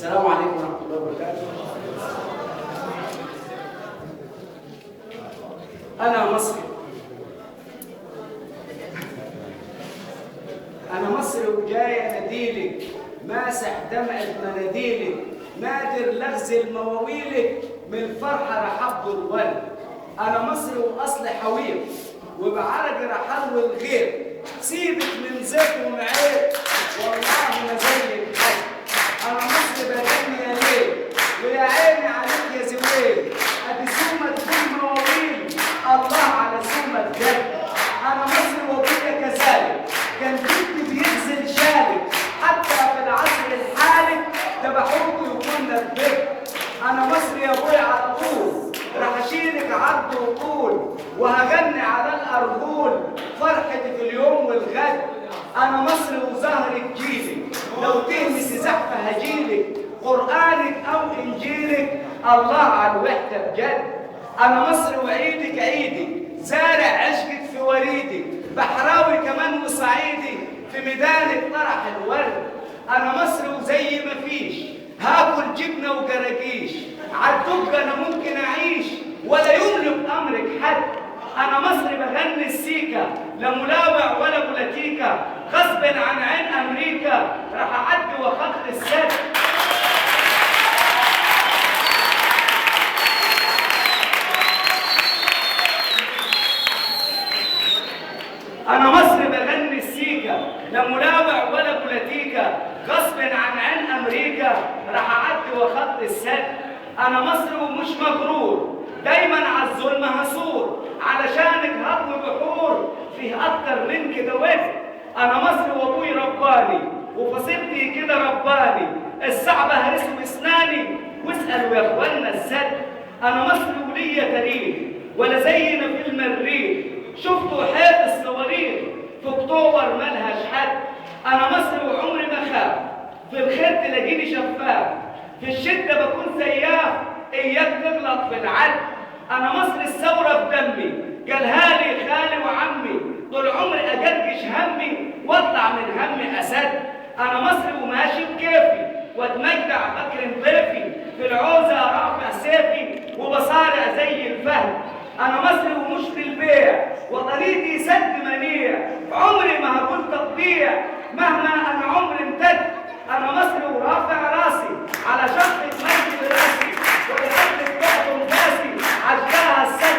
السلام عليكم ورحمة الله وبركاته. أنا مصري. أنا مصري وجاي أناديلك، ماسح دمعة مناديلك، نادر لغز المواويلك، من الفرحة رح أبدو الولد. أنا مصري وأصلي حويط، وبعرقي رح أروي الغير. سيبك من زيت ومعيب، والله ما زيك حد. أنا مصري بغني يا ليل، ويا عيني عليك يا زويل. أدي سومة تكون مواويل، الله على سومة جد. أنا مصري وأبويا كذلك، كان جدي بينزل شارك، حتى في العصر الحالي ذبحوه وكنا البيت. أنا مصري يا أبويا على طول، رح أشيلك عرض وطول، وهغني على الأرجول فرحتي في اليوم والغد. أنا مصري وزهرك جيلك، لو تهمسي زحفة هجيلك، قرآنك أو إنجيلك الله على الوحدة بجد. أنا مصري وعيدك عيدي، زارع عشقك في وريدي، بحراوي كمان وصعيدي، في ميدانك طرح الورد. أنا مصري وزي ما فيش، هاكل جبنة وجراجيش، عالدب أنا ممكن أعيش، ولا يملك أمرك حد. أنا مصري بغني السيكا، لا ملاوع ولا بولاتيكا، غصب عن عين أمريكا راح أعدي وأخط السد. أنا مصري بغني السيكا، لا ملاوع ولا بولاتيكا، غصب عن عين أمريكا راح أعدي وأخط السد. أنا مصري ومش مغرور، دايما على الظلم هثور، علشانك هضم بحور فيه أكتر من كده وزن. أنا مصري وأبوي رباني، وفصيلتي كده رباني، الصعب هرسه بأسناني، واسألوا يا إخوانا السد. أنا مصري وليا تاريخ، ولا زينا في المريخ، شفتوا حيط الصواريخ في أكتوبر ملهاش حد. أنا مصري وعمري ما خاف، في الخير تلاقيني شفاف، في الشدة بكون سياف، إياك تغلط في العد. أنا مصري الثورة في دمي، قالها لي خالي وعمي، طول عمري أجرجش همي واطلع من همي أسد. أنا مصري وماشي بكيفي، واتمجدع بكرم ضيفي، في العوزة رافع سيفي، وبصارع زي الفهد. أنا مصري ومش في البيع، وطريقي سد منيع، عمري ما هقول تقطيع مهما أنا عمري امتد. أنا مصري ورافع راسي على شقة مجد براسي، وبالأرض بتحكم كاسي، عجبها السد.